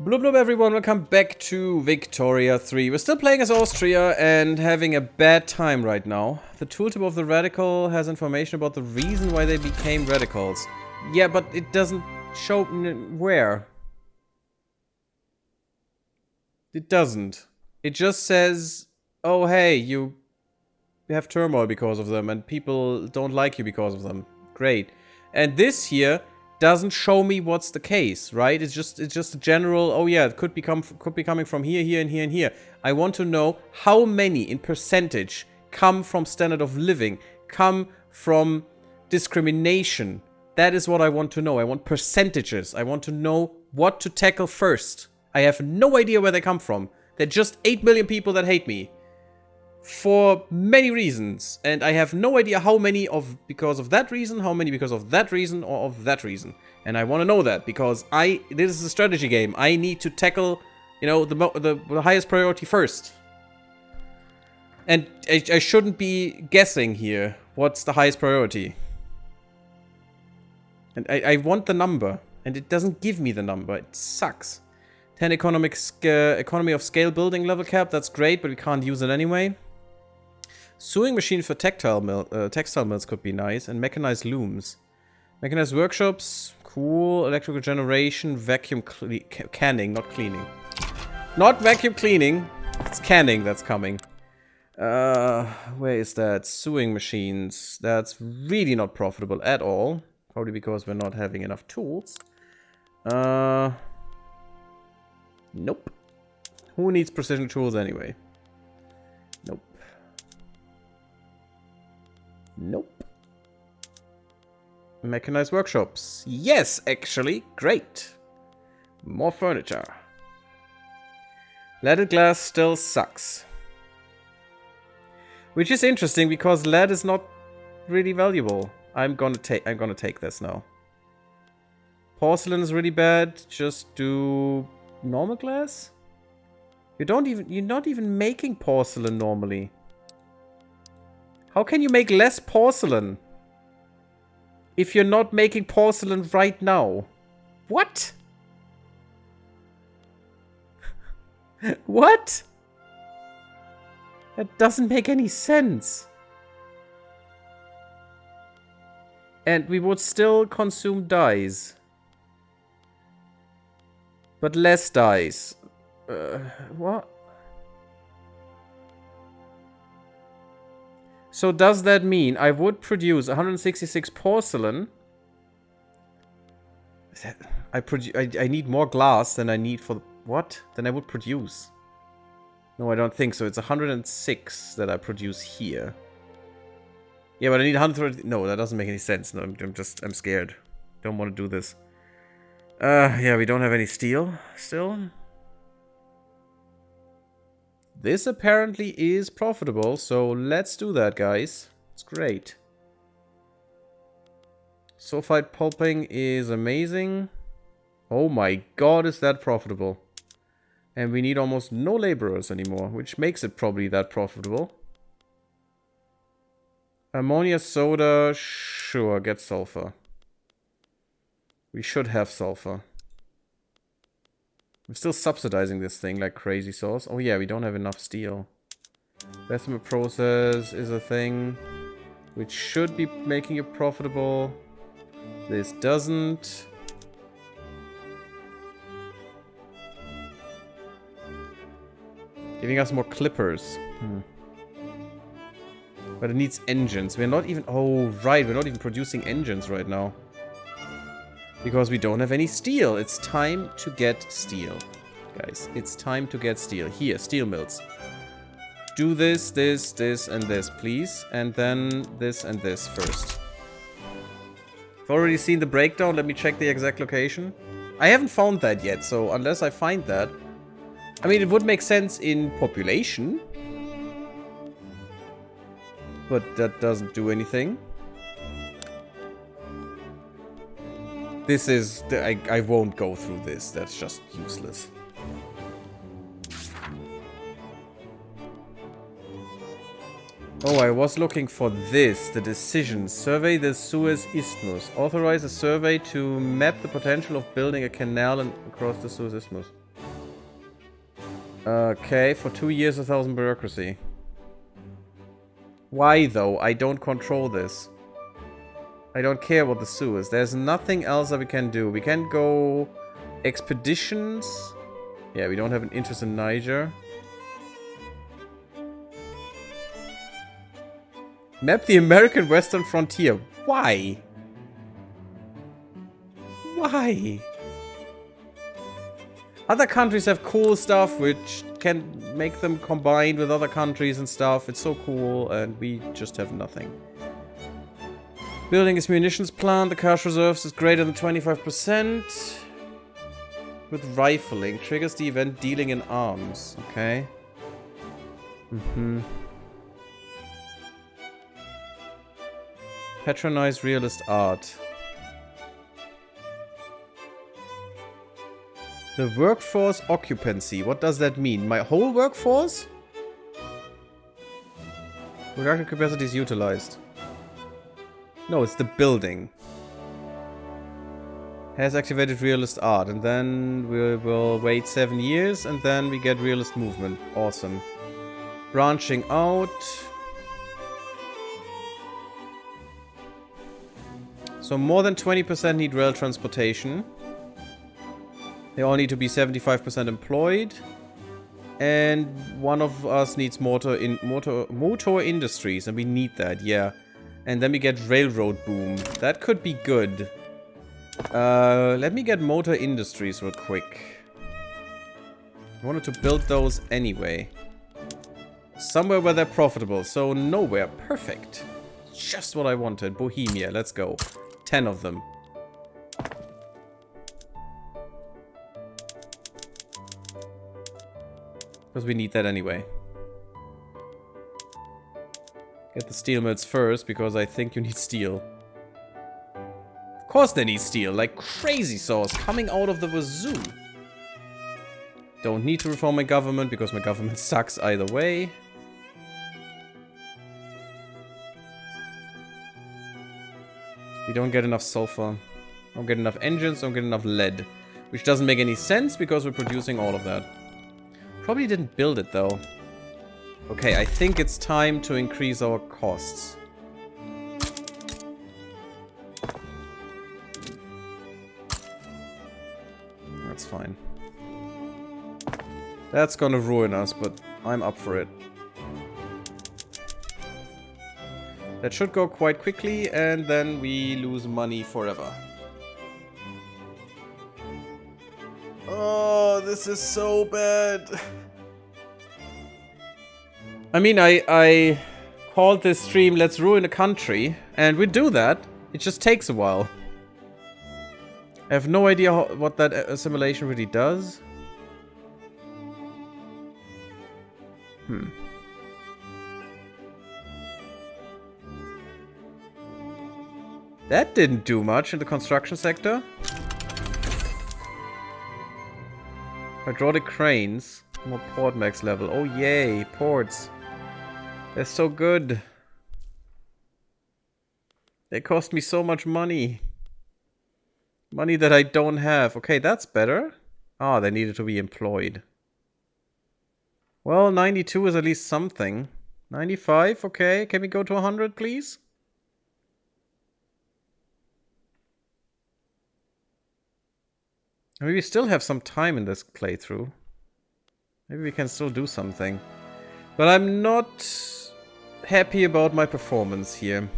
Blub blub everyone, welcome back to Victoria 3. We're still playing as Austria and having a bad time right now. The tooltip of the radical has information about the reason why they became radicals. Yeah, but it doesn't show where. It doesn't. It just says, oh hey, you have turmoil because of them and people don't like you because of them. Great. And this here doesn't show me what's the case, right? It's just a general, oh yeah, it could be coming from here, here, and here, and here. I want to know how many in percentage come from standard of living, come from discrimination. That is what I want to know. I want percentages. I want to know what to tackle first. I have no idea where they come from. They're just 8 million people that hate me. For many reasons, and I have no idea how many because of that reason, how many because of that reason, or of that reason. And I want to know that, because this is a strategy game. I need to tackle, you know, the highest priority first. And I shouldn't be guessing here what's the highest priority. And I want the number, and it doesn't give me the number. It sucks. 10 economy of scale building level cap, that's great, but we can't use it anyway. Sewing machine for textile mills could be nice, and mechanized looms. Mechanized workshops, cool. Electrical generation, vacuum canning, not cleaning. Not vacuum cleaning, it's canning that's coming. Where is that? Sewing machines, that's really not profitable at all. Probably because we're not having enough tools. Nope. Who needs precision tools anyway? Nope. Nope. Mechanized workshops. Yes, actually. Great. More furniture. Leaded glass still sucks. Which is interesting because lead is not really valuable. I'm gonna take this now. Porcelain is really bad. Just do normal glass? You're not even making porcelain normally. How can you make less porcelain if you're not making porcelain right now? What? What? That doesn't make any sense. And we would still consume dyes. But less dyes. What? So does that mean I would produce 166 porcelain? I need more glass than I need for... What? Than I would produce. No, I don't think so. It's 106 that I produce here. Yeah, but I need 130... No, that doesn't make any sense. No, I'm scared. Don't want to do this. Yeah, we don't have any steel still. This apparently is profitable, so let's do that, guys. It's great. Sulfite pulping is amazing. Oh my god, is that profitable. And we need almost no laborers anymore, which makes it probably that profitable. Ammonia soda, sure, get sulfur. We should have sulfur. I'm still subsidizing this thing like crazy sauce. Oh yeah, we don't have enough steel. Decimal process is a thing which should be making it profitable. This doesn't. Giving us more clippers. But it needs engines. We're not even... Oh, right. We're not even producing engines right now. Because we don't have any steel. It's time to get steel. Guys, it's time to get steel. Here, steel mills. Do this, this, this, and this, please. And then this and this first. I've already seen the breakdown. Let me check the exact location. I haven't found that yet, so unless I find that... I mean, it would make sense in population. But that doesn't do anything. This is... I won't go through this. That's just useless. Oh, I was looking for this. The decision. Survey the Suez Isthmus. Authorize a survey to map the potential of building a canal across the Suez Isthmus. Okay, for 2 years, 1,000 bureaucracy. Why, though? I don't control this. I don't care what the zoo is. There's nothing else that we can do. We can go expeditions. Yeah, we don't have an interest in Niger. Map the American Western frontier. Why? Why? Other countries have cool stuff which can make them combined with other countries and stuff. It's so cool, and we just have nothing. Building his munitions plant. The cash reserves is greater than 25%. With rifling. Triggers the event dealing in arms. Okay. Patronize realist art. The workforce occupancy. What does that mean? My whole workforce? Productive capacity is utilized. No, it's the building. Has activated realist art. And then we will wait 7 years. And then we get realist movement. Awesome. Branching out. So more than 20% need rail transportation. They all need to be 75% employed. And one of us needs motor industries. And we need that, yeah. And then we get railroad boom. That could be good. Let me get motor industries real quick. I wanted to build those anyway. Somewhere where they're profitable. So nowhere. Perfect. Just what I wanted. Bohemia. Let's go. 10 of them. Because we need that anyway. Get the steel mills first, because I think you need steel. Of course they need steel, like crazy sauce coming out of the wazoo. Don't need to reform my government, because my government sucks either way. We don't get enough sulfur. Don't get enough engines, don't get enough lead. Which doesn't make any sense, because we're producing all of that. Probably didn't build it, though. Okay, I think it's time to increase our costs. That's fine. That's gonna ruin us, but I'm up for it. That should go quite quickly, and then we lose money forever. Oh, this is so bad. I mean, I called this stream Let's Ruin a Country, and we do that. It just takes a while. I have no idea what that assimilation really does. That didn't do much in the construction sector. Hydraulic cranes. More port max level. Oh yay, ports. They're so good. They cost me so much money. Money that I don't have. Okay, that's better. Ah, they needed to be employed. Well, 92 is at least something. 95, okay. Can we go to 100, please? I mean, we still have some time in this playthrough. Maybe we can still do something. But I'm not happy about my performance here.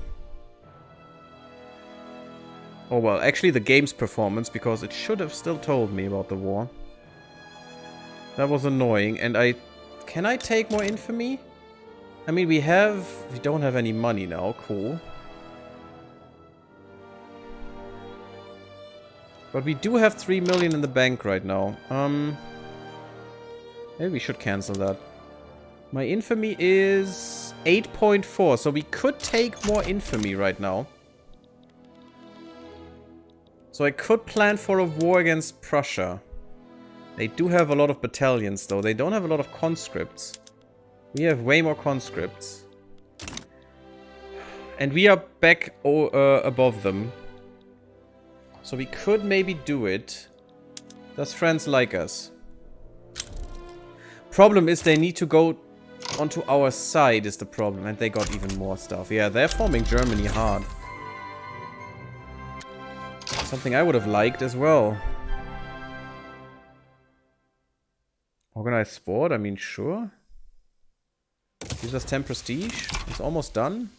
Oh well, actually the game's performance, because it should have still told me about the war. That was annoying, and can I take more infamy? I mean, we don't have any money now, cool. But we do have 3 million in the bank right now. Maybe we should cancel that. My infamy is 8.4, so we could take more infamy right now. So I could plan for a war against Prussia. They do have a lot of battalions, though. They don't have a lot of conscripts. We have way more conscripts. And we are back above them. So we could maybe do it. Does France like us? Problem is they need to go onto our side is the problem. And they got even more stuff. Yeah, they're forming Germany hard. Something I would have liked as well. Organized sport? I mean, sure. Gives us 10 prestige. It's almost done.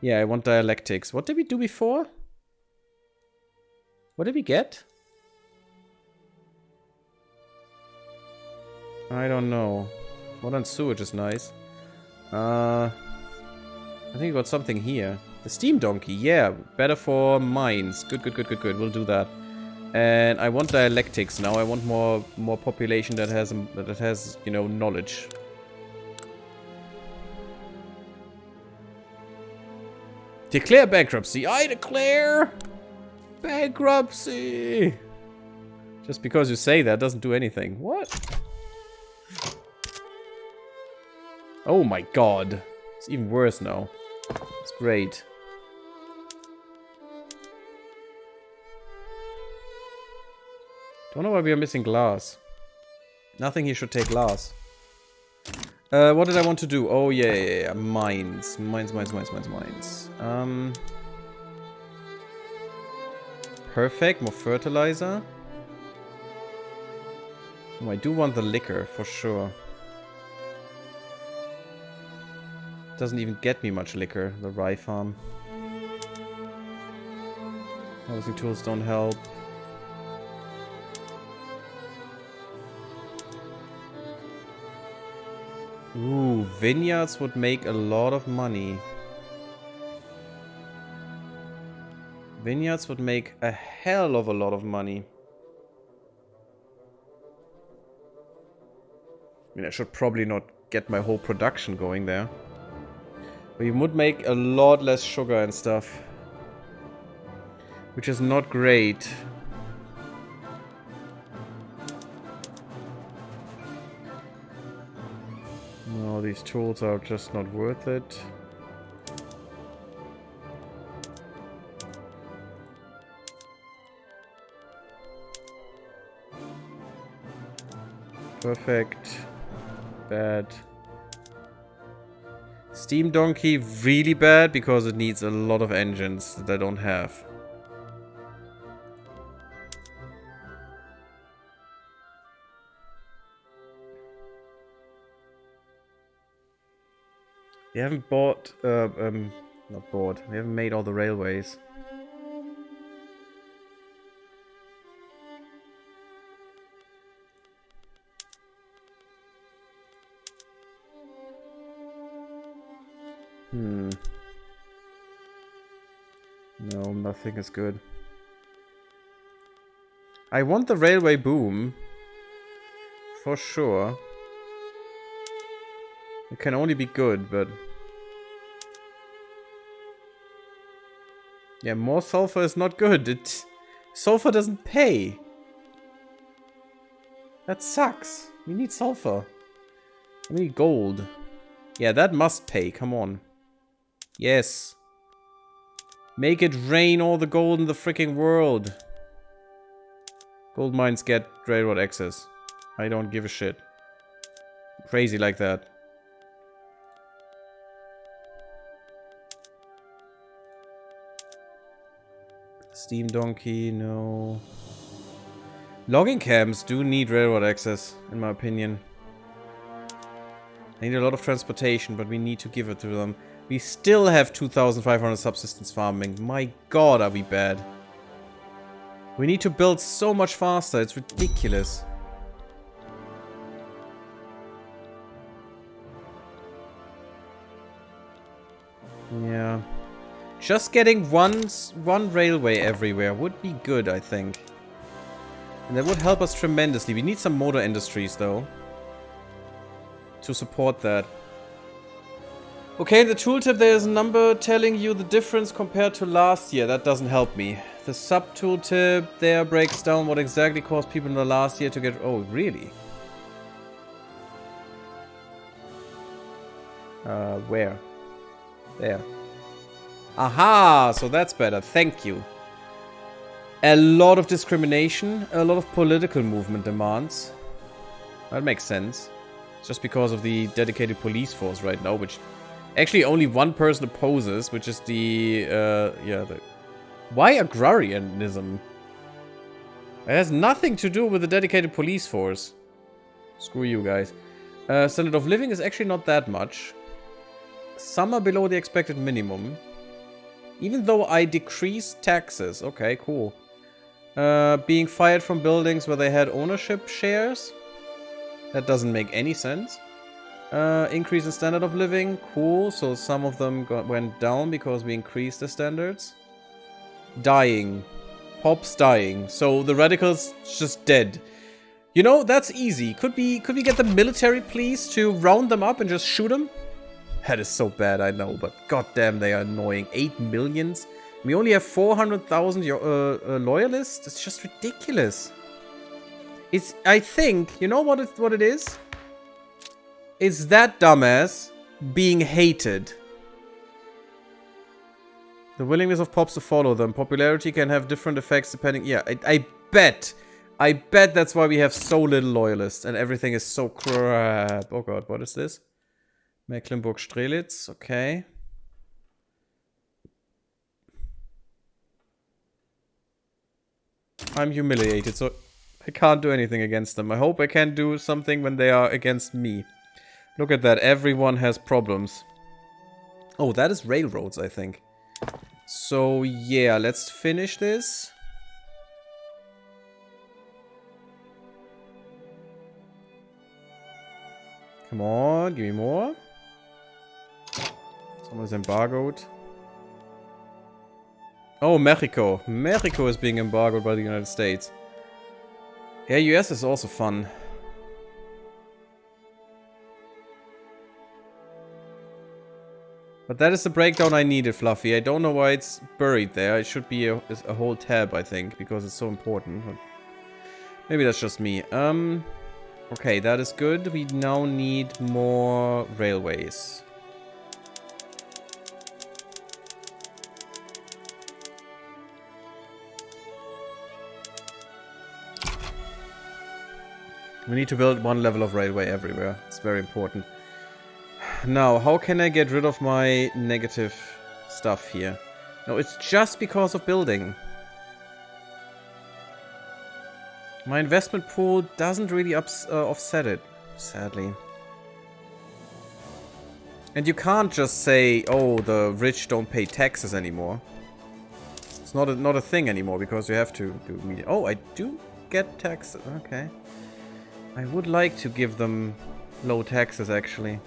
Yeah, I want dialectics. What did we do before? What did we get? I don't know. Modern sewage is nice. I think we got something here. The steam donkey, yeah. Better for mines. Good. We'll do that. And I want dialectics now. I want more population that has, you know, knowledge. Declare bankruptcy. I declare bankruptcy. Just because you say that doesn't do anything. What? Oh my god. It's even worse now. It's great. Don't know why we are missing glass. Nothing here should take glass. What did I want to do? Oh, yeah. Mines. Mines. Perfect. More fertilizer. Oh, I do want the liquor, for sure. Doesn't even get me much liquor, the rye farm. Housing tools don't help. Ooh, vineyards would make a lot of money. Vineyards would make a hell of a lot of money. I mean, I should probably not get my whole production going there. But you would make a lot less sugar and stuff. Which is not great. No, these tools are just not worth it. Perfect. Bad. Steam Donkey, really bad because it needs a lot of engines that I don't have. We haven't bought, not bought, we haven't made all the railways. No, nothing is good. I want the railway boom. For sure. It can only be good, but... yeah, more sulfur is not good. Sulfur doesn't pay. That sucks. We need sulfur. We need gold. Yeah, that must pay. Come on. Yes. Make it rain all the gold in the freaking world. Gold mines get railroad access. I don't give a shit. Crazy like that. Steam Donkey, no. Logging camps do need railroad access, in my opinion. They need a lot of transportation, but we need to give it to them. We still have 2,500 subsistence farming. My god, are we bad. We need to build so much faster, it's ridiculous. Yeah. Just getting one railway everywhere would be good, I think. And that would help us tremendously. We need some motor industries, though, to support that. Okay, in the tooltip there is a number telling you the difference compared to last year. That doesn't help me. The sub-tooltip there breaks down what exactly caused people in the last year to get... oh, really? Where? There. Aha! So that's better. Thank you. A lot of discrimination, a lot of political movement demands. That makes sense. It's just because of the dedicated police force right now, which actually only one person opposes, which is the, why agrarianism? It has nothing to do with the dedicated police force. Screw you guys. Standard of living is actually not that much. Some are below the expected minimum. Even though I decrease taxes. Okay, cool. Being fired from buildings where they had ownership shares. That doesn't make any sense. Increase in standard of living. Cool. So some of them went down because we increased the standards. Dying. Pops dying. So the radicals just dead. You know, that's easy. Could we get the military please to round them up and just shoot them? That is so bad, I know, but goddamn, they are annoying. 8 millions? We only have 400,000 loyalists? It's just ridiculous. It's, I think, you know what it is? It's that dumbass being hated. The willingness of pops to follow them. Popularity can have different effects depending... Yeah, I bet. I bet that's why we have so little loyalists and everything is so crap. Oh god, what is this? Mecklenburg-Strelitz, okay. I'm humiliated, so I can't do anything against them. I hope I can do something when they are against me. Look at that, everyone has problems. Oh, that is railroads, I think. So, yeah, let's finish this. Come on, give me more. Someone's embargoed. Oh, Mexico. Mexico is being embargoed by the United States. Yeah, US is also fun. But that is the breakdown I needed, Fluffy. I don't know why it's buried there. It should be a whole tab, I think, because it's so important. Maybe that's just me. Okay, that is good. We now need more railways. We need to build one level of railway everywhere. It's very important. Now, how can I get rid of my negative stuff here? No, it's just because of building. My investment pool doesn't really offset it, sadly. And you can't just say, oh, the rich don't pay taxes anymore. It's not a thing anymore because you have to do media. Oh, I do get taxes. Okay. I would like to give them low taxes, actually.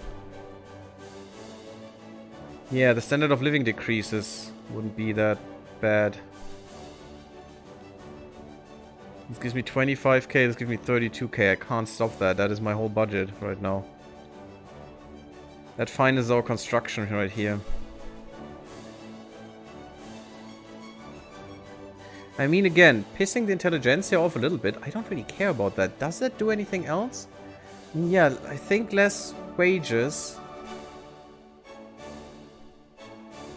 Yeah, the standard of living decreases. Wouldn't be that bad. This gives me 25k, this gives me 32k. I can't stop that. That is my whole budget right now. That finances our construction right here. I mean, again, pissing the intelligentsia off a little bit. I don't really care about that. Does that do anything else? Yeah, I think less wages.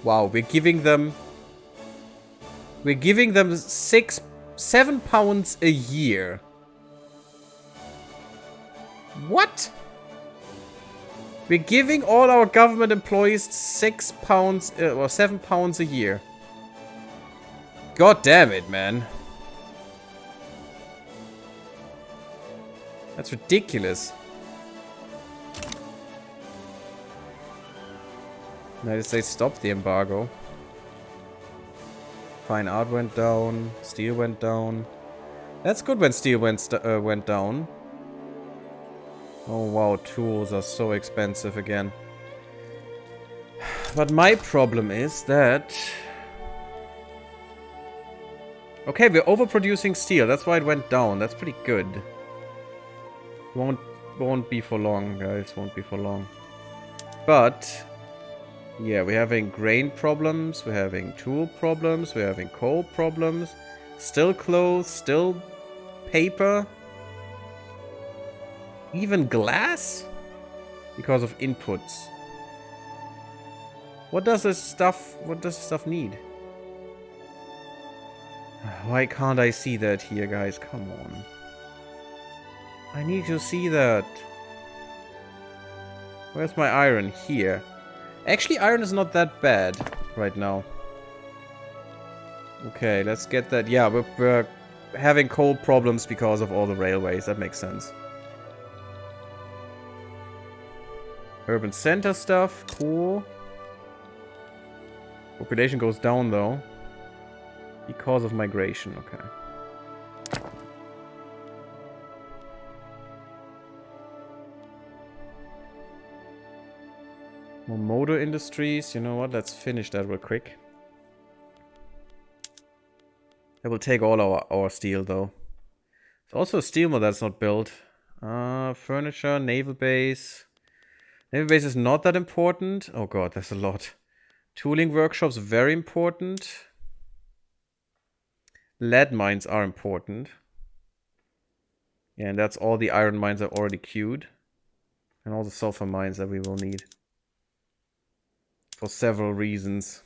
Wow, we're giving them 7 pounds a year. What? We're giving all our government employees 6 pounds or 7 pounds a year. God damn it, man. That's ridiculous. United States stopped the embargo. Fine art went down. Steel went down. That's good when steel went down. Oh wow, tools are so expensive again. But my problem is that... Okay, we're overproducing steel. That's why it went down. That's pretty good. Won't be for long, guys. Won't be for long. But... yeah, we're having grain problems, we're having tool problems, we're having coal problems. Still clothes, still paper. Even glass? Because of inputs. What does this stuff need? Why can't I see that here, guys? Come on. I need to see that. Where's my iron? Here. Actually, iron is not that bad right now. Okay, let's get that. Yeah, we're having coal problems because of all the railways. That makes sense. Urban center stuff. Cool. Population goes down, though. Because of migration. Okay. More motor industries. You know what? Let's finish that real quick. That will take all our steel, though. There's also a steel mill that's not built. Furniture, naval base. Naval base is not that important. Oh god, there's a lot. Tooling workshops, very important. Lead mines are important. Yeah, and that's all the iron mines are already queued. And all the sulfur mines that we will need. For several reasons.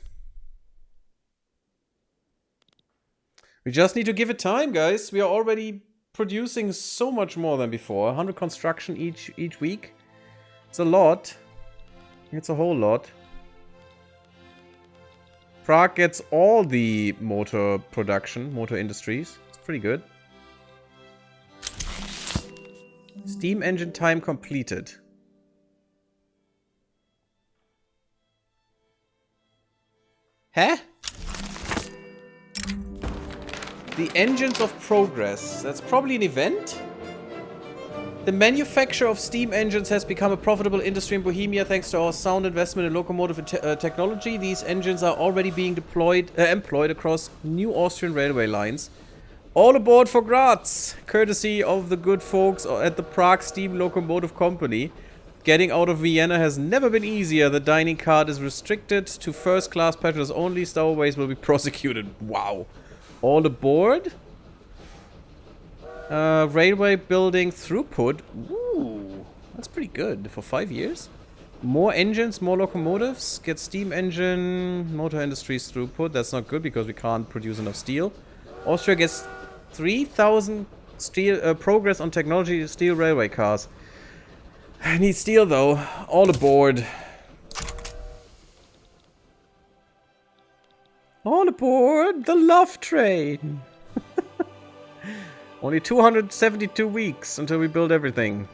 We just need to give it time, guys. We are already producing so much more than before. 100 construction each week. It's a lot. It's a whole lot. Prague gets all the motor production, motor industries. It's pretty good. Steam engine time completed. Huh? The Engines of Progress. That's probably an event? The manufacture of steam engines has become a profitable industry in Bohemia thanks to our sound investment in locomotive technology. These engines are already being employed across new Austrian railway lines. All aboard for Graz! Courtesy of the good folks at the Prague Steam Locomotive Company. Getting out of Vienna has never been easier. The dining card is restricted to first-class passengers only. Stowaways will be prosecuted. Wow. All aboard? Railway building throughput. Ooh, that's pretty good for 5 years. More engines, more locomotives. Get steam engine, motor industries throughput. That's not good because we can't produce enough steel. Austria gets 3,000 steel progress on technology steel railway cars. I need steel though. All aboard. All aboard the love train. Only 272 weeks until we build everything.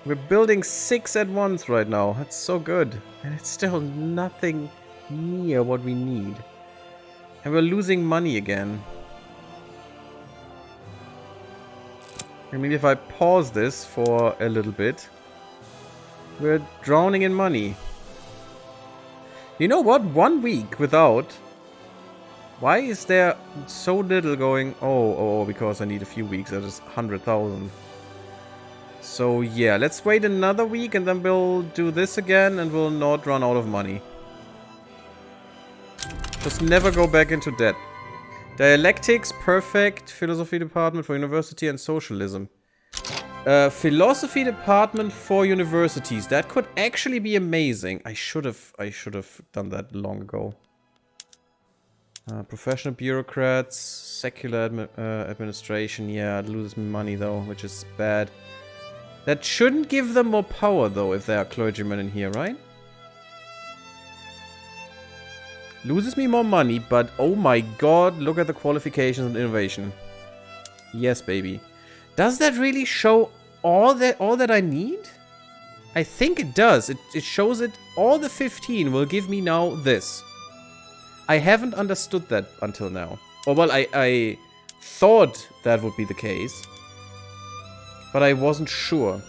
We're building 6 at once right now. That's so good. And it's still nothing near what we need. And we're losing money again. I mean, if I pause this for a little bit, we're drowning in money. You know what? 1 week without... Why is there so little going... Oh, because I need a few weeks. That is 100,000. So, yeah. Let's wait another week and then we'll do this again and we'll not run out of money. Just never go back into debt. Dialectics, perfect. Philosophy department for university and socialism. Philosophy department for universities. That could actually be amazing. I should have done that long ago. Professional bureaucrats, secular administration. Yeah, it loses me money though, which is bad. That shouldn't give them more power though, if there are clergymen in here, right? Loses me more money, but oh my god, look at the qualifications and innovation. Yes, baby. Does that really show all that I need? I think it does. It shows it. All the 15 will give me now this. I haven't understood that until now. Or well, I thought that would be the case. But I wasn't sure.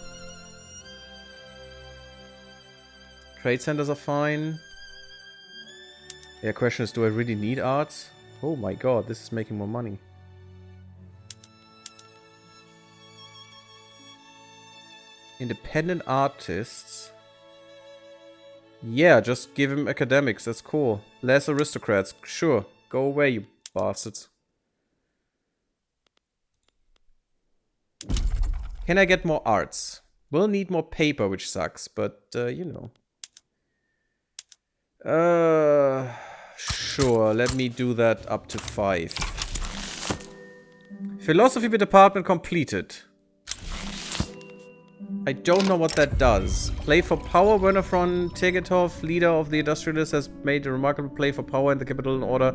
Trade centers are fine. Yeah, question is, do I really need arts? Oh my god, this is making more money. Independent artists. Yeah, just give him academics, that's cool. Less aristocrats, sure. Go away, you bastards. Can I get more arts? We'll need more paper, which sucks, but, you know. Sure, let me do that up to 5. Philosophy department completed. I don't know what that does. Play for power. Werner von Tegethoff, leader of the industrialists, has made a remarkable play for power in the capital in order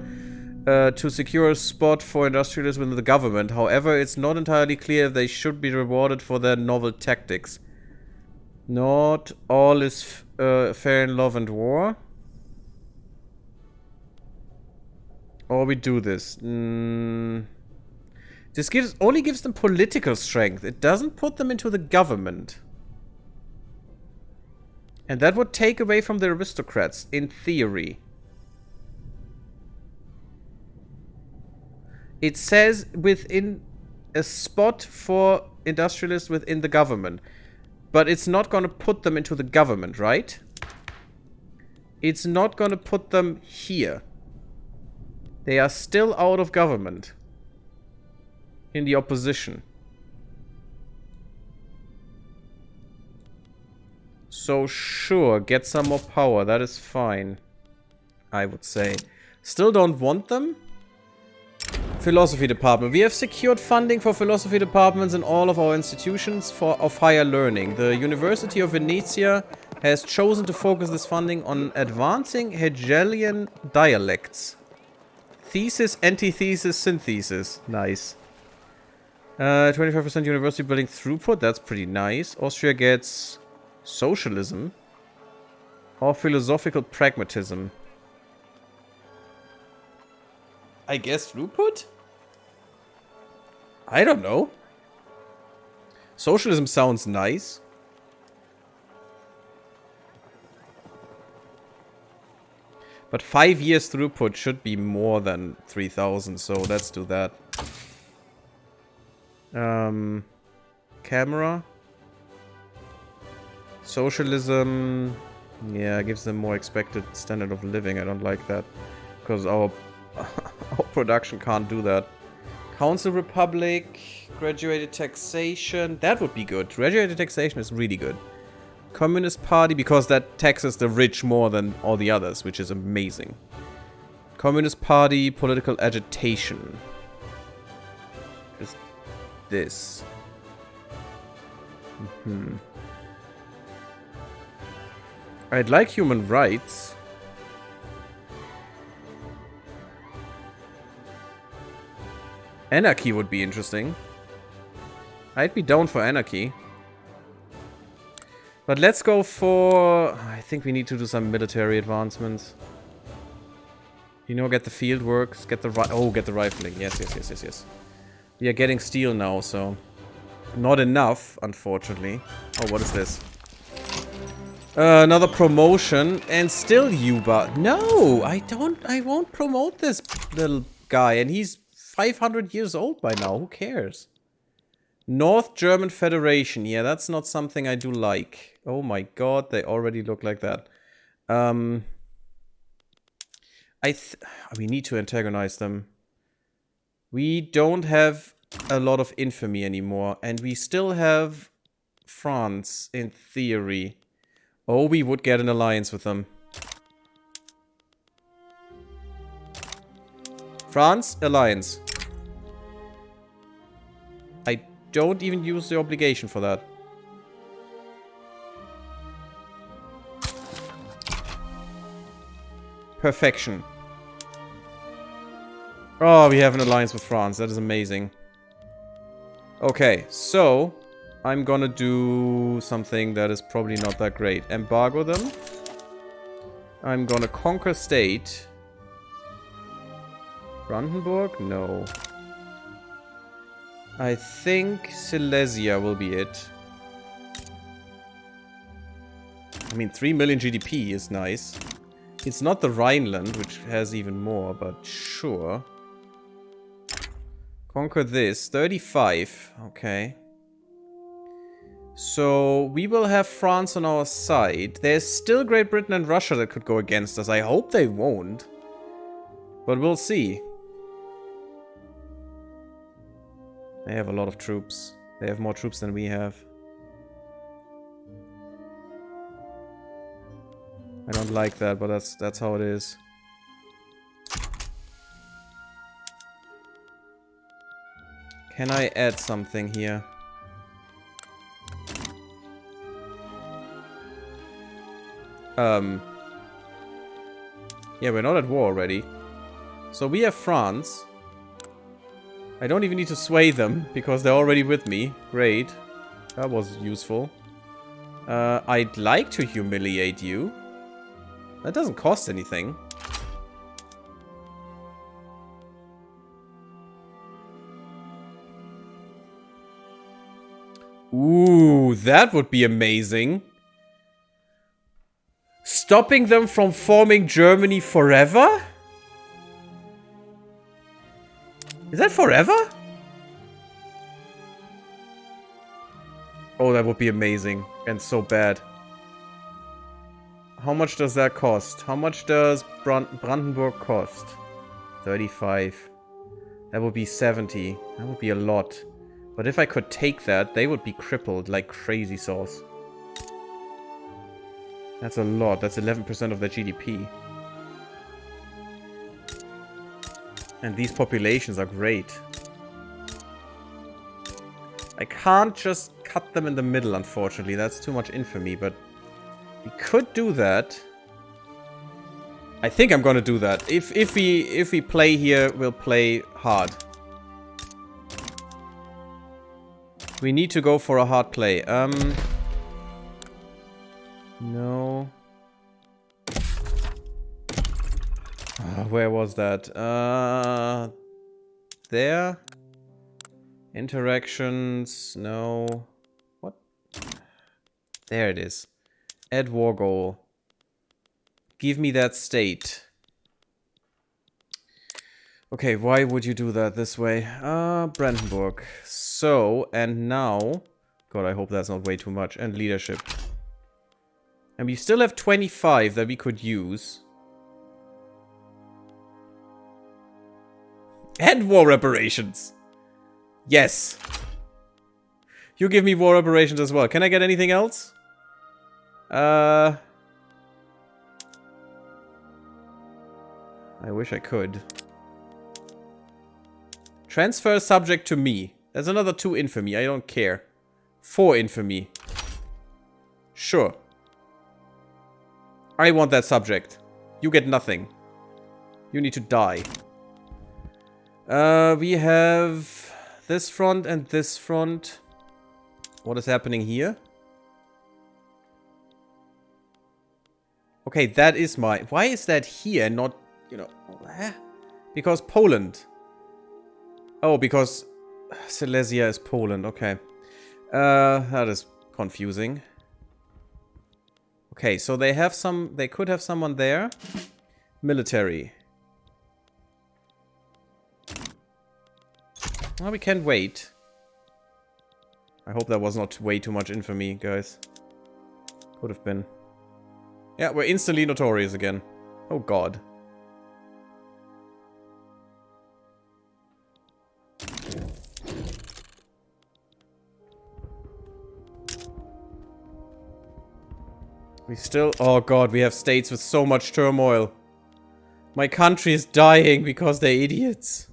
to secure a spot for industrialists within the government. However, it's not entirely clear if they should be rewarded for their novel tactics. Not all is fair in love and war. Or we do this. This only gives them political strength. It doesn't put them into the government. And that would take away from the aristocrats, in theory. It says within a spot for industrialists within the government. But it's not going to put them into the government, right? It's not going to put them here. They are still out of government. In the opposition. So sure, get some more power. That is fine. I would say. Still don't want them? Philosophy department. We have secured funding for philosophy departments in all of our institutions of higher learning. The University of Venezia has chosen to focus this funding on advancing Hegelian dialects. Thesis, antithesis, synthesis. Nice. 25% university building throughput. That's pretty nice. Austria gets socialism. Or philosophical pragmatism. I guess throughput? I don't know. Socialism sounds nice. But 5 years throughput should be more than 3,000, so let's do that. Camera. Socialism. Yeah, gives them more expected standard of living. I don't like that. Because our production can't do that. Council Republic. Graduated taxation. That would be good. Graduated taxation is really good. Communist Party, because that taxes the rich more than all the others, which is amazing. Communist Party, political agitation. Just this. I'd like human rights. Anarchy would be interesting. I'd be down for anarchy. But let's go for... I think we need to do some military advancements. You know, get the field works, get the... get the rifling. Yes. We are getting steel now, so... Not enough, unfortunately. Oh, what is this? Another promotion, and still Yuba. No, I won't promote this little guy, and he's 500 years old by now. Who cares? North German Federation. Yeah, that's not something I do like. Oh my god, they already look like that. We need to antagonize them. We don't have a lot of infamy anymore, and we still have France, in theory. Oh, we would get an alliance with them. France, alliance. I don't even use the obligation for that. Perfection. Oh, we have an alliance with France. That is amazing. Okay, so I'm gonna do something that is probably not that great. Embargo them. I'm gonna conquer state. Brandenburg? No. I think Silesia will be it. I mean, 3 million GDP is nice. It's not the Rhineland, which has even more, but sure. Conquer this. 35. Okay. So, we will have France on our side. There's still Great Britain and Russia that could go against us. I hope they won't. But we'll see. They have a lot of troops. They have more troops than we have. I don't like that, but that's how it is. Can I add something here? Yeah, we're not at war already. So we have France. I don't even need to sway them, because they're already with me. Great. That was useful. I'd like to humiliate you. That doesn't cost anything. Ooh, that would be amazing. Stopping them from forming Germany forever? Is that forever? Oh, that would be amazing. And so bad. How much does that cost? How much does Brandenburg cost? 35. That would be 70. That would be a lot. But if I could take that, they would be crippled like crazy sauce. That's a lot. That's 11% of their GDP. And these populations are great. I can't just cut them in the middle, unfortunately. That's too much infamy, but we could do that. I think I'm gonna do that. If we play here, we'll play hard. We need to go for a hard play. No. Where was that? There. Interactions. No. What? There it is. Add war goal. Give me that state. Okay, why would you do that this way? Brandenburg. So, and now... God, I hope that's not way too much. And leadership. And we still have 25 that we could use. And war reparations. Yes. You give me war reparations as well. Can I get anything else? I wish I could. Transfer subject to me. There's another 2 infamy. I don't care. 4 infamy. Sure. I want that subject. You get nothing. You need to die. We have this front and this front. What is happening here? Okay, that is my... Why is that here, not, you know... Because Poland. Oh, because Silesia is Poland. Okay. That is confusing. Okay, so they have some... They could have someone there. Military. Well, we can wait. I hope that was not way too much infamy, guys. Could have been. Yeah, we're instantly notorious again. Oh god. We still... Oh god, we have states with so much turmoil. My country is dying because they're idiots.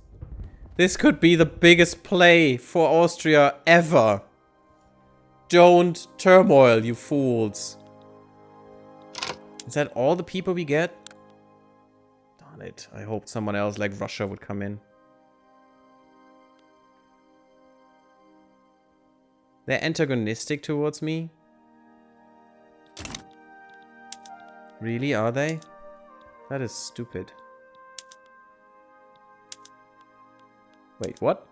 This could be the biggest play for Austria ever. Don't turmoil, you fools. Is that all the people we get? Darn it. I hoped someone else like Russia would come in. They're antagonistic towards me? Really, are they? That is stupid. Wait, what?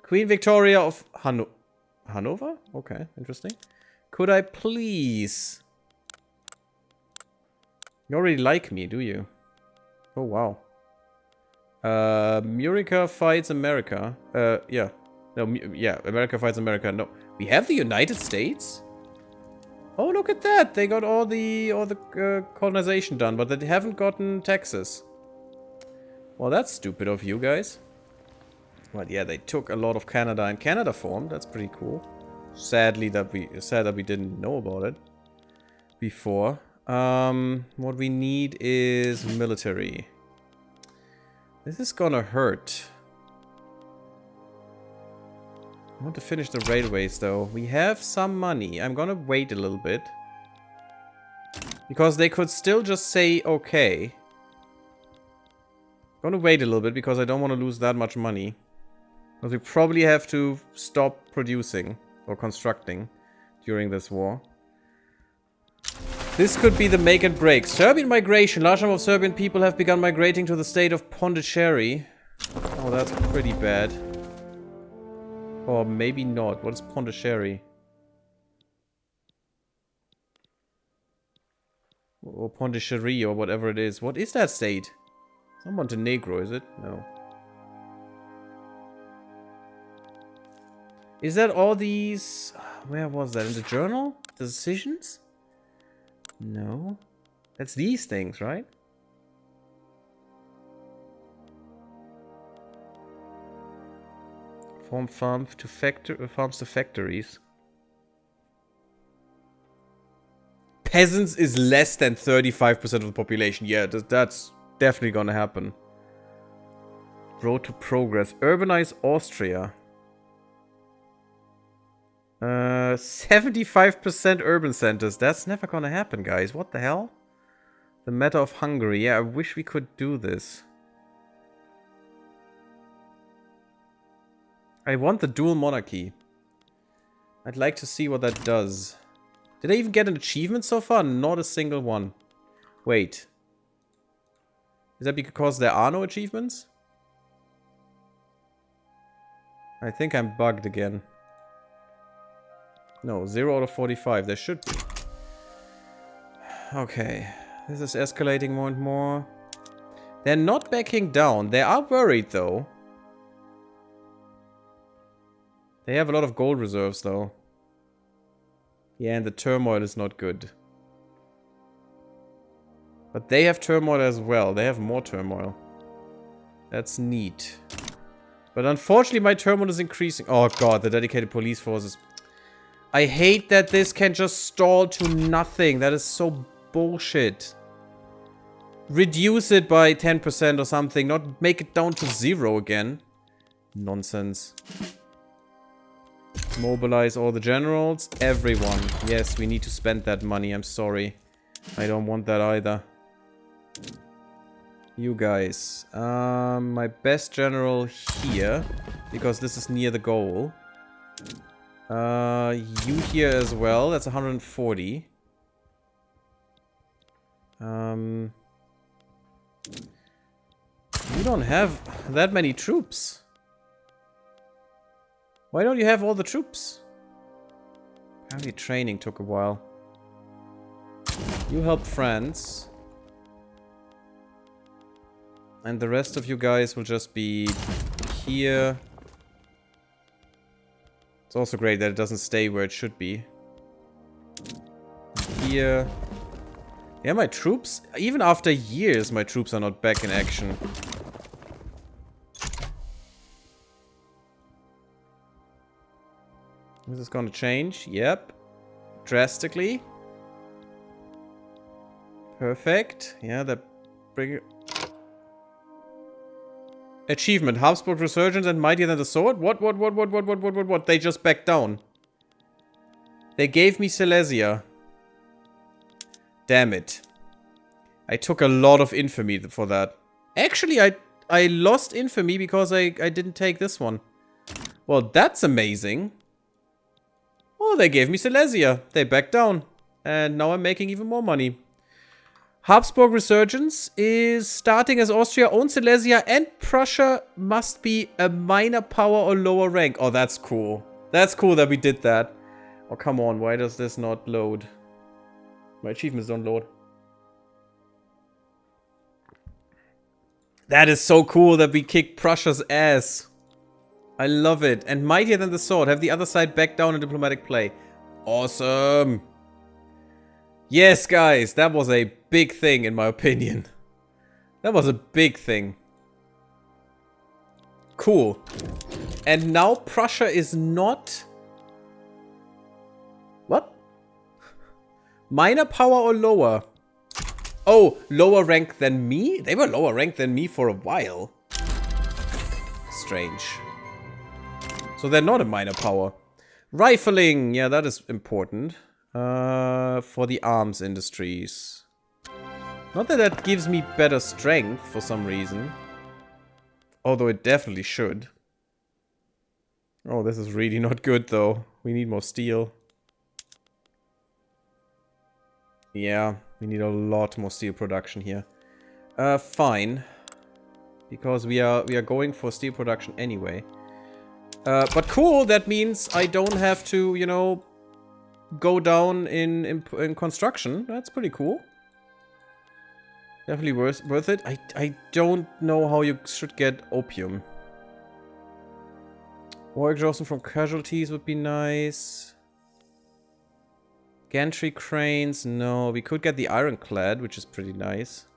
Queen Victoria of Hanover? Okay, interesting. Could I please... You already like me, do you? Oh, wow. Murica fights America. Yeah. No, yeah, America fights America. No. We have the United States? Oh, look at that! They got all the colonization done, but they haven't gotten Texas. Well, that's stupid of you guys. But yeah, they took a lot of Canada and Canada formed. That's pretty cool. Sad that we didn't know about it before. What we need is military. This is gonna hurt. I want to finish the railways, though. We have some money. I'm gonna wait a little bit. Because they could still just say, okay. I'm gonna wait a little bit because I don't want to lose that much money. Because we probably have to stop producing or constructing during this war. This could be the make and break. Serbian migration. Large number of Serbian people have begun migrating to the state of Pondicherry. Oh, that's pretty bad. Or maybe not. What is Pondicherry? Or Pondicherry or whatever it is. What is that state? It's not Montenegro, is it? No. Is that all these... Where was that? In the journal? The decisions? No. That's these things, right? From farms to factories. Peasants is less than 35% of the population. Yeah, that's definitely gonna happen. Road to progress. Urbanize Austria. 75% urban centers. That's never gonna happen, guys. What the hell? The matter of Hungary. Yeah, I wish we could do this. I want the dual monarchy. I'd like to see what that does. Did I even get an achievement so far? Not a single one. Wait. Is that because there are no achievements? I think I'm bugged again. No, 0 out of 45. There should be. Okay. This is escalating more and more. They're not backing down. They are worried, though. They have a lot of gold reserves, though. Yeah, and the turmoil is not good. But they have turmoil as well. They have more turmoil. That's neat. But unfortunately, my turmoil is increasing. Oh god, the dedicated police forces. I hate that this can just stall to nothing. That is so bullshit. Reduce it by 10% or something. Not make it down to 0 again. Nonsense. Mobilize all the generals. Everyone. Yes, we need to spend that money. I'm sorry. I don't want that either. You guys. My best general here. Because this is near the goal. You here as well. That's 140. You don't have that many troops. Why don't you have all the troops? Apparently training took a while. You help France. And the rest of you guys will just be here. It's also great that it doesn't stay where it should be. Here. Yeah, my troops, even after years, my troops are not back in action. Is this gonna change? Yep. Drastically. Perfect. Yeah, that bring it. Achievement. Habsburg Resurgence and Mightier Than the Sword? What? They just backed down. They gave me Silesia. Damn it. I took a lot of infamy for that. Actually, I lost infamy because I didn't take this one. Well, that's amazing. Oh, they gave me Silesia. They backed down. And now I'm making even more money. Habsburg Resurgence is starting as Austria owns Silesia and Prussia must be a minor power or lower rank. Oh, that's cool. That's cool that we did that. Oh, come on. Why does this not load? My achievements don't load. That is so cool that we kicked Prussia's ass. I love it. And Mightier Than the Sword. Have the other side back down in diplomatic play. Awesome. Yes, guys. That was a big thing in my opinion. That was a big thing. Cool. And now Prussia is not... What? Minor power or lower? Oh, lower rank than me? They were lower rank than me for a while. Strange. So they're not a minor power. Rifling! Yeah, that is important. For the arms industries. Not that that gives me better strength for some reason. Although it definitely should. Oh, this is really not good though. We need more steel. Yeah, we need a lot more steel production here. Fine. Because we are going for steel production anyway. But cool, that means I don't have to, you know, go down in construction. That's pretty cool. Definitely worth it. I don't know how you should get opium. War exhaustion from casualties would be nice. Gantry cranes, no. We could get the ironclad, which is pretty nice.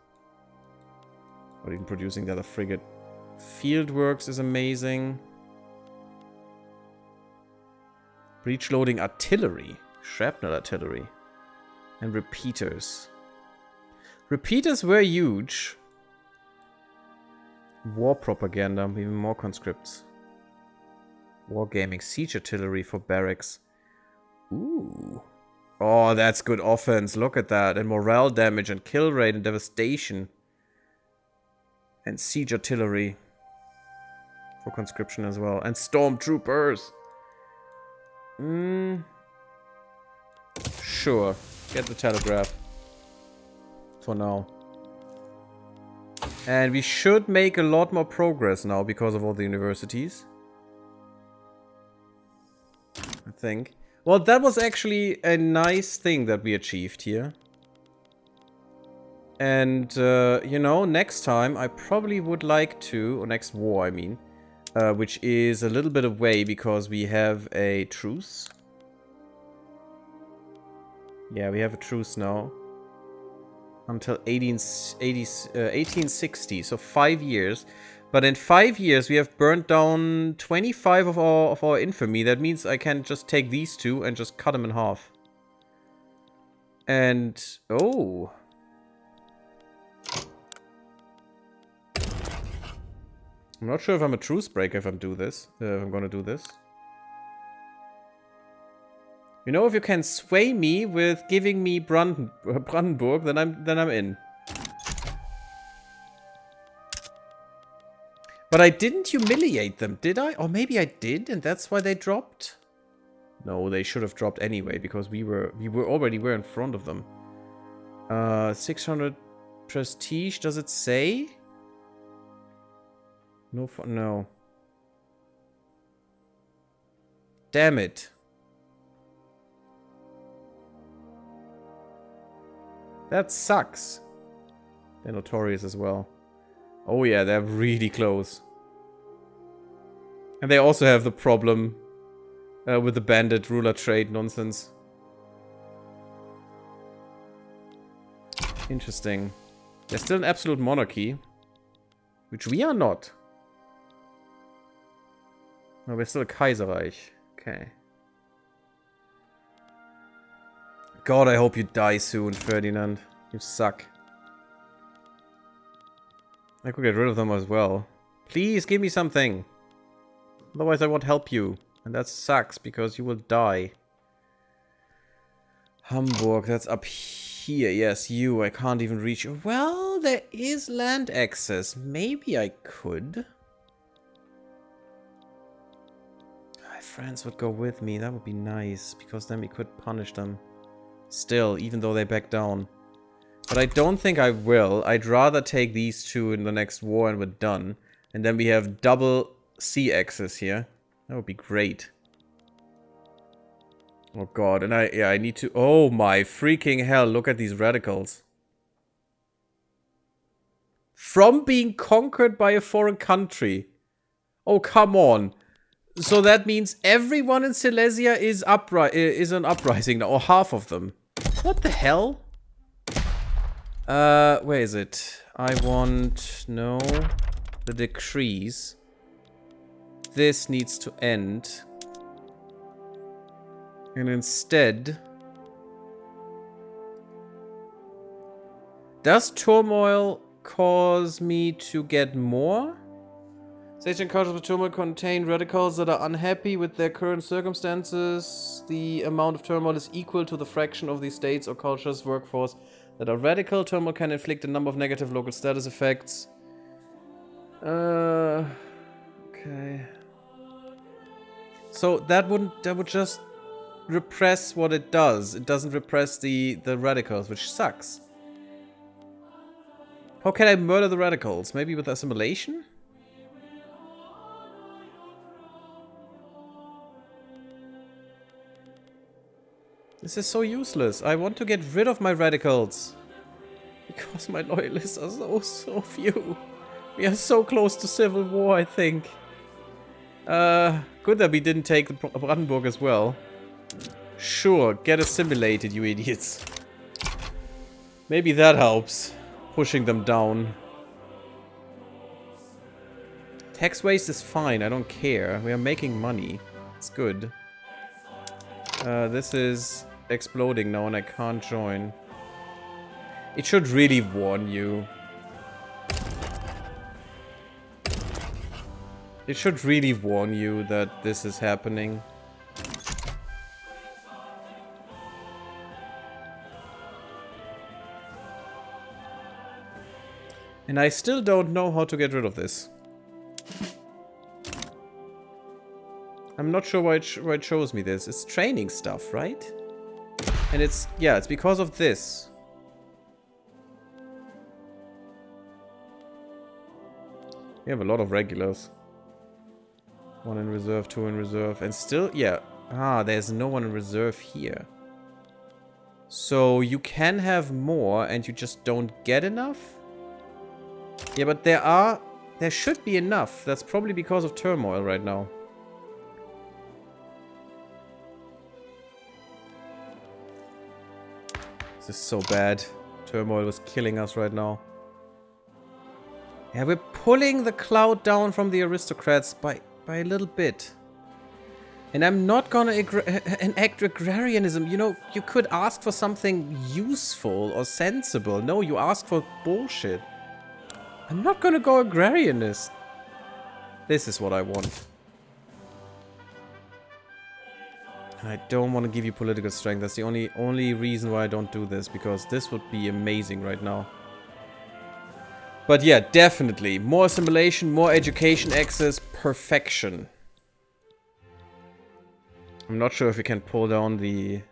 Or even producing the other frigate. Fieldworks is amazing. Breech loading artillery. Shrapnel artillery. And repeaters. Repeaters were huge. War propaganda, even more conscripts. Wargaming, siege artillery for barracks. Ooh. Oh, that's good offense. Look at that. And morale damage and kill rate and devastation. And siege artillery. For conscription as well. And stormtroopers. Sure. Get the telegraph. For now. And we should make a lot more progress now because of all the universities. I think. Well, that was actually a nice thing that we achieved here. And, you know, next time I probably would like to, or next war I mean, which is a little bit away because we have a truce. Yeah, we have a truce now. Until 1860, so 5 years. But in 5 years, we have burnt down 25 of our infamy. That means I can just take these two and just cut them in half. And oh, I'm not sure if I'm a truce breaker if I'm if I'm gonna do this. You know, if you can sway me with giving me Brandenburg, then I'm in. But I didn't humiliate them, did I? Or maybe I did, and that's why they dropped. No, they should have dropped anyway because we already in front of them. 600 prestige. Does it say? No, no. Damn it. That sucks. They're notorious as well. Oh yeah, they're really close. And they also have the problem with the bandit ruler trade nonsense. Interesting. They're still an absolute monarchy. Which we are not. No, we're still a Kaiserreich. Okay. God, I hope you die soon, Ferdinand. You suck. I could get rid of them as well. Please give me something. Otherwise I won't help you. And that sucks because you will die. Hamburg, that's up here. Yes, you. I can't even reach you. Well, there is land access. Maybe I could. My friends would go with me. That would be nice. Because then we could punish them. Still, even though they back down. But I don't think I will. I'd rather take these two in the next war and we're done. And then we have double sea access here. That would be great. Oh god, and I need to... Oh my freaking hell, look at these radicals. From being conquered by a foreign country. Oh, come on. So that means everyone in Silesia is an uprising now, or half of them. What the hell? Where is it? I want... No. The decrees. This needs to end. And instead... Does turmoil cause me to get more? States and cultures of turmoil contain radicals that are unhappy with their current circumstances. The amount of turmoil is equal to the fraction of the states or cultures' workforce that are radical. Turmoil can inflict a number of negative local status effects. Okay. So that would just repress what it does. It doesn't repress the radicals, which sucks. How can I murder the radicals? Maybe with assimilation? This is so useless. I want to get rid of my radicals. Because my loyalists are so few. We are so close to civil war, I think. Good that we didn't take the Brandenburg as well. Sure, get assimilated, you idiots. Maybe that helps. Pushing them down. Tax waste is fine, I don't care. We are making money. It's good. This is exploding now and I can't join. It should really warn you. It should really warn you that this is happening. And I still don't know how to get rid of this. I'm not sure why it shows me this. It's training stuff, right? And it's, yeah, it's because of this. We have a lot of regulars. 1 in reserve, 2 in reserve, and still, yeah. Ah, there's no one in reserve here. So you can have more and you just don't get enough? Yeah, but there should be enough. That's probably because of turmoil right now. This is so bad. Turmoil was killing us right now. Yeah, we're pulling the cloud down from the aristocrats by a little bit. And I'm not gonna enact agrarianism. You know, you could ask for something useful or sensible. No, you ask for bullshit. I'm not gonna go agrarianist. This is what I want. I don't want to give you political strength. That's the only reason why I don't do this. Because this would be amazing right now. But yeah, definitely. More assimilation, more education access, perfection. I'm not sure if we can pull down the...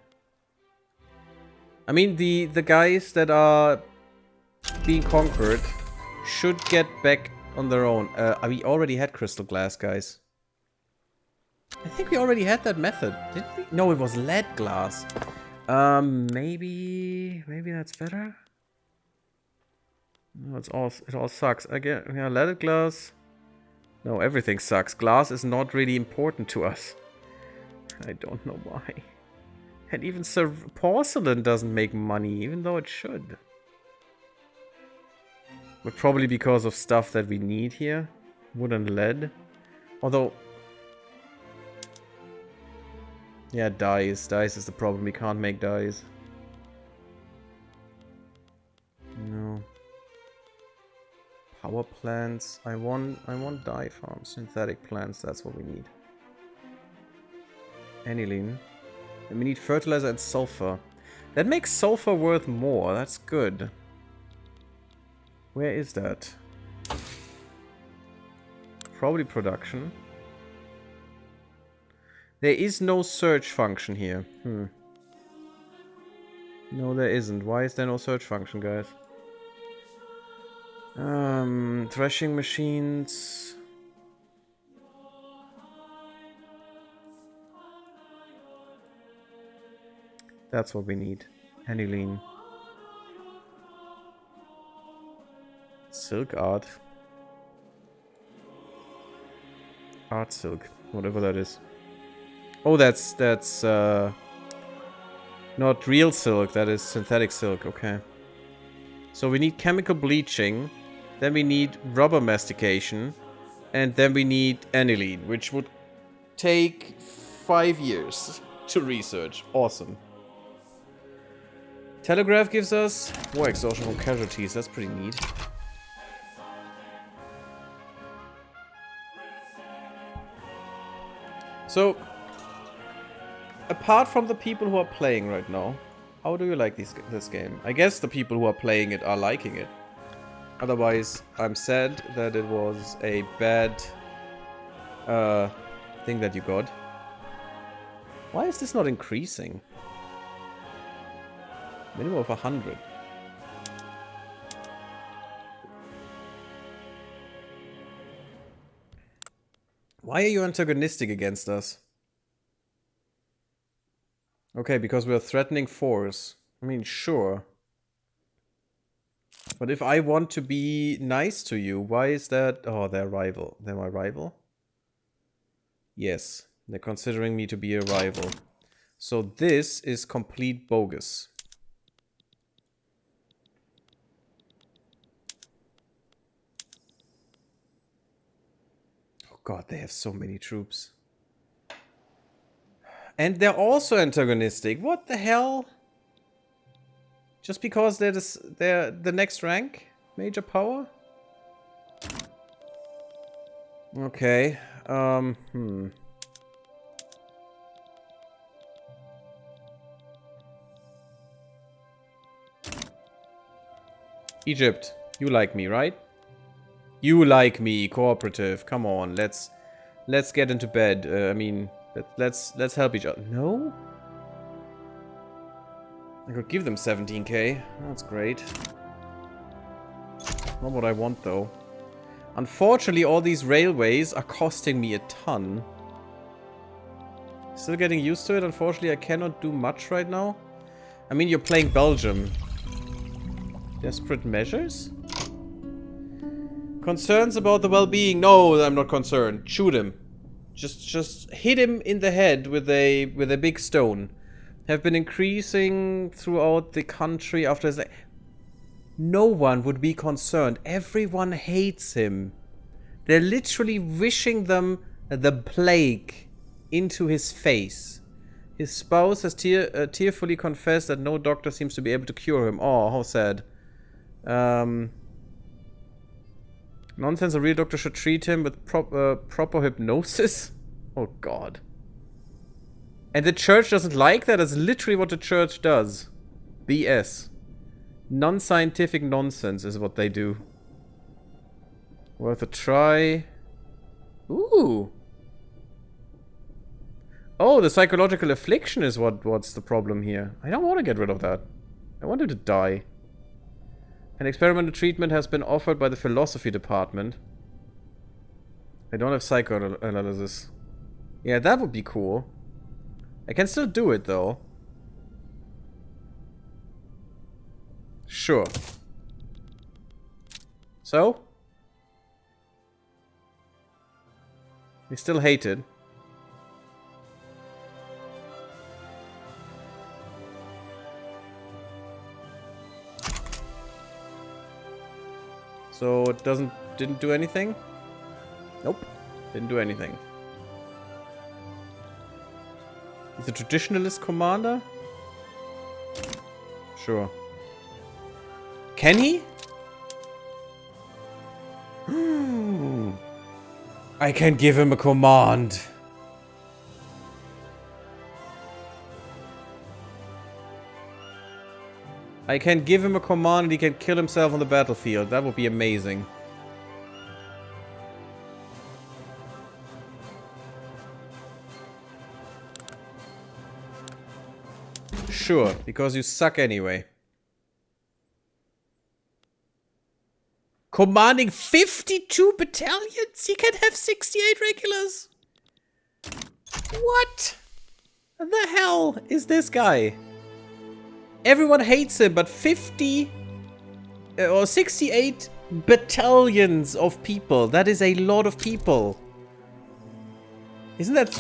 I mean, the guys that are being conquered should get back on their own. We already had crystal glass, guys. I think we already had that method, didn't we? No, it was lead glass. Maybe that's better. No, it all sucks. Again, yeah, leaded glass. No, everything sucks. Glass is not really important to us. I don't know why. And even porcelain doesn't make money, even though it should. But probably because of stuff that we need here. Wood and lead. Although... yeah, dyes. Dyes is the problem. We can't make dyes. No. Power plants. I want dye farms. Synthetic plants. That's what we need. Aniline. And we need fertilizer and sulfur. That makes sulfur worth more. That's good. Where is that? Probably production. There is no search function here. No, there isn't. Why is there no search function, guys? Threshing machines. That's what we need. Aniline. Silk art. Art silk. Whatever that is. Oh, that's not real silk. That is synthetic silk. Okay. So we need chemical bleaching. Then we need rubber mastication. And then we need aniline, which would take 5 years to research. Awesome. Telegraph gives us war exhaustion from casualties. That's pretty neat. So, apart from the people who are playing right now, how do you like this game? I guess the people who are playing it are liking it. Otherwise, I'm sad that it was a bad thing that you got. Why is this not increasing? Minimum of 100. Why are you antagonistic against us? Okay, because we're a threatening force. I mean, sure. But if I want to be nice to you, why is that? Oh, they're rival. They're my rival? Yes, they're considering me to be a rival. So this is complete bogus. Oh god, they have so many troops. And they're also antagonistic. What the hell? Just because they're the next rank? Major power? Okay. Egypt, you like me, right? You like me, cooperative. Come on, let's get into bed. I mean, let's help each other. No? I could give them 17k. That's great. Not what I want, though. Unfortunately, all these railways are costing me a ton. Still getting used to it. Unfortunately, I cannot do much right now. I mean, you're playing Belgium. Desperate measures? Concerns about the well-being. No, I'm not concerned. Shoot him. Just hit him in the head with a big stone. Have been increasing throughout the country after his... No one would be concerned. Everyone hates him. They're literally wishing them the plague into his face. His spouse has tearfully confessed that no doctor seems to be able to cure him. Oh, how sad. Nonsense, a real doctor should treat him with proper hypnosis? Oh god. And the church doesn't like that? That's literally what the church does. BS. Non-scientific nonsense is what they do. Worth a try. Ooh. Oh, the psychological affliction is what's the problem here. I don't want to get rid of that. I want him to die. An experimental treatment has been offered by the philosophy department. I don't have psychoanalysis. Yeah, that would be cool. I can still do it, though. Sure. So? We still hate it. So it didn't do anything? Nope. Didn't do anything. He's a traditionalist commander? Sure. Can he? I can give him a command. I can give him a command and he can kill himself on the battlefield. That would be amazing. Sure, because you suck anyway. Commanding 52 battalions? He can have 68 regulars? What the hell is this guy? Everyone hates him, but 50 or 68 battalions of people. That is a lot of people. Isn't that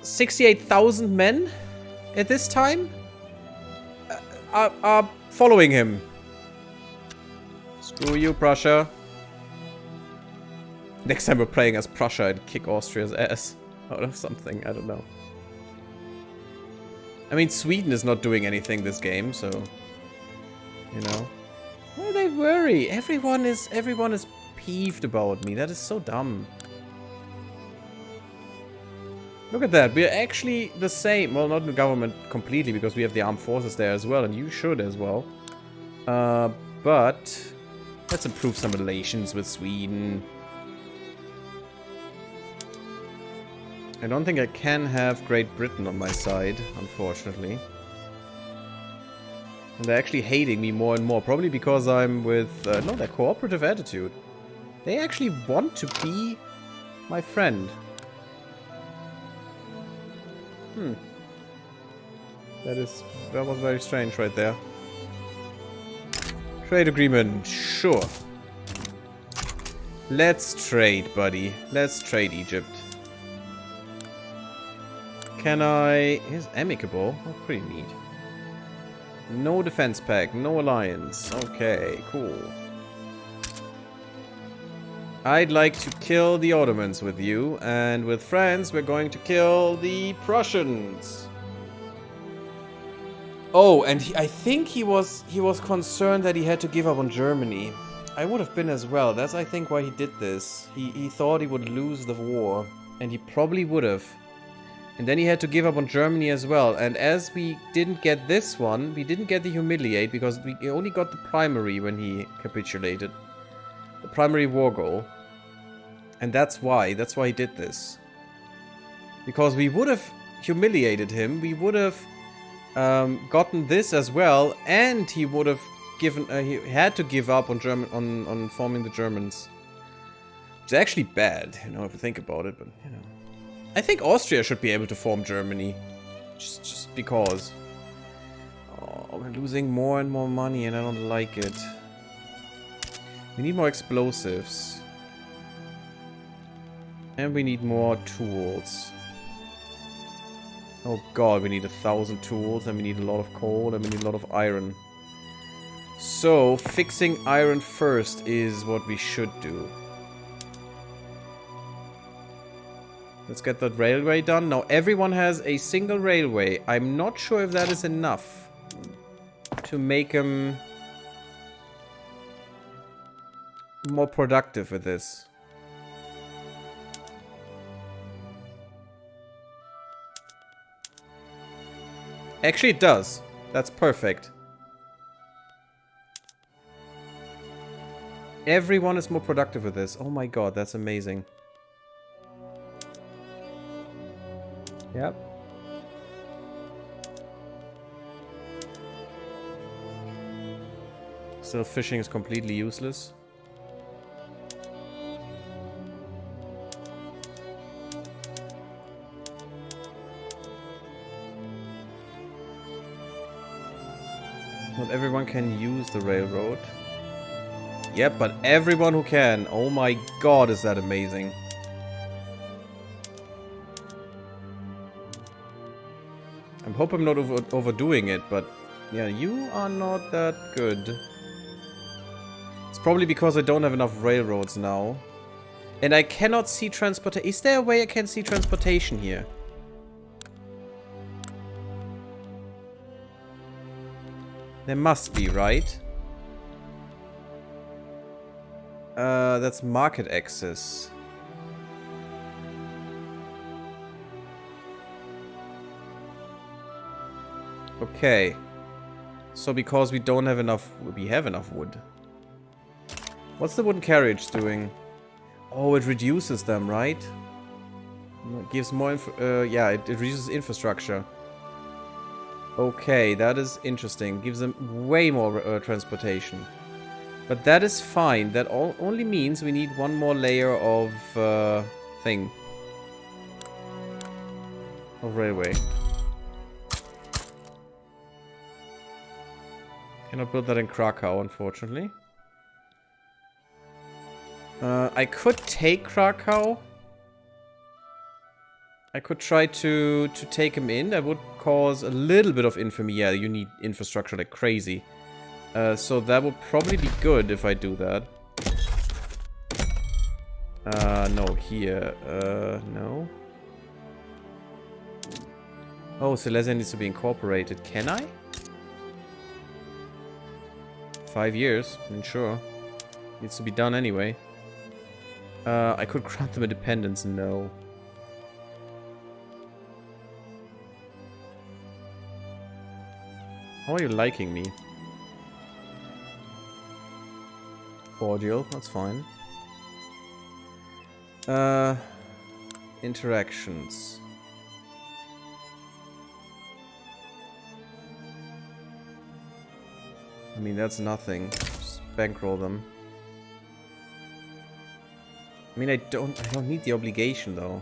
68,000 men at this time? Are following him. Screw you, Prussia. Next time we're playing as Prussia and kick Austria's ass. Out of something, I don't know. I mean, Sweden is not doing anything this game, so... You know. Why do they worry? Everyone is peeved about me. That is so dumb. Look at that. We're actually the same. Well, not the government completely, because we have the armed forces there as well, and you should as well. But let's improve some relations with Sweden. I don't think I can have Great Britain on my side, unfortunately. And they're actually hating me more and more, probably because I'm with... no, their cooperative attitude. They actually want to be my friend. That was very strange right there. Trade agreement, sure. Let's trade, buddy. Let's trade Egypt. Can I... Here's amicable. Oh, pretty neat. No defense pact, no alliance. Okay, cool. I'd like to kill the Ottomans with you, and with France we're going to kill the Prussians. Oh, and I think he was concerned that he had to give up on Germany. I would have been as well. That's, I think, why he did this. He thought he would lose the war, and he probably would have. And then he had to give up on Germany as well. And as we didn't get this one, we didn't get the humiliate, because we only got the primary when he capitulated. The primary war goal. And that's why he did this. Because we would have humiliated him, we would have gotten this as well, and he would have given, he had to give up on on forming the Germans. It's actually bad, you know, if you think about it, but, you know. I think Austria should be able to form Germany. Just because. Oh, we're losing more and more money and I don't like it. We need more explosives. And we need more tools. Oh god, we need 1,000 tools, and we need a lot of coal, and we need a lot of iron. So, fixing iron first is what we should do. Let's get that railway done. Now, everyone has a single railway. I'm not sure if that is enough to make them more productive with this. Actually, it does. That's perfect. Everyone is more productive with this. Oh my god, that's amazing. Yep. Still, fishing is completely useless. Not everyone can use the railroad. Yep, but everyone who can. Oh my god, is that amazing. I hope I'm not overdoing it, but yeah, you are not that good. It's probably because I don't have enough railroads now. And I cannot see transportation. Is there a way I can see transportation here? There must be, right? That's market access. Okay. So because we don't have enough... We have enough wood. What's the wooden carriage doing? Oh, it reduces them, right? It gives more yeah, it reduces infrastructure. Okay, that is interesting. Gives them way more transportation. But that is fine. That only means we need one more layer of thing. Of railway. Cannot build that in Krakow, unfortunately. I could take Krakow. I could try to take him in. That would cause a little bit of infamy. Yeah, you need infrastructure like crazy. So that would probably be good if I do that. No, here. No. Oh, Silesia needs to be incorporated. Can I? 5 years. I mean, sure. Needs to be done anyway. I could grant them independence. No. How are you liking me? Cordial, that's fine. Interactions. I mean, that's nothing. Just bankroll them. I mean, I don't need the obligation though.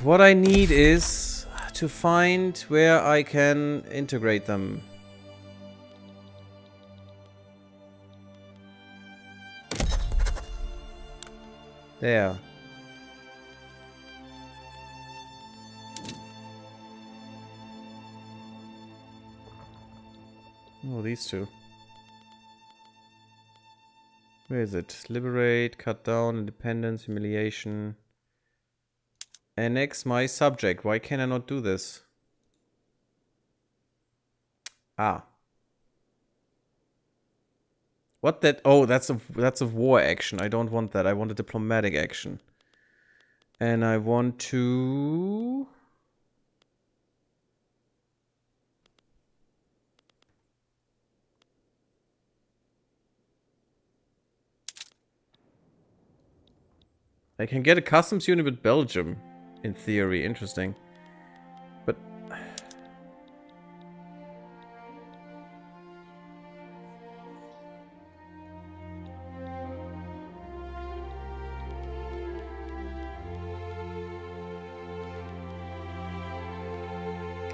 What I need is to find where I can integrate them. There. Oh, these two. Where is it? Liberate, cut down, independence, humiliation. Annex my subject. Why can I not do this? Ah. What that? Oh, that's a war action. I don't want that. I want a diplomatic action. And I want to... I can get a customs unit with Belgium, in theory. Interesting. But...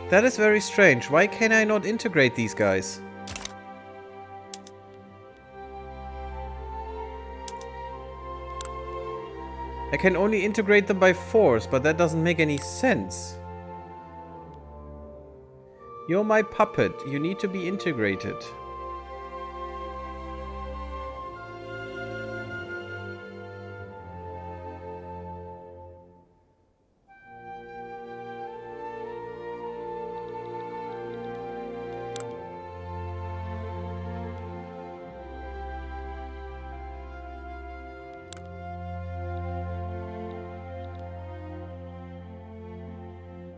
that is very strange. Why can I not integrate these guys? I can only integrate them by force, but that doesn't make any sense. You're my puppet. You need to be integrated.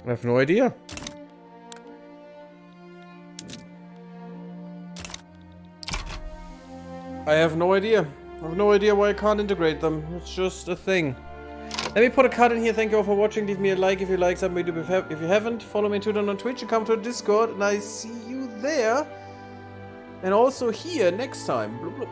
I have no idea. I have no idea. I have no idea why I can't integrate them. It's just a thing. Let me put a cut in here. Thank you all for watching. Leave me a like if you like something. If you haven't, follow me on Twitter and on Twitch and come to Discord. And I see you there. And also here next time. Bloop, bloop.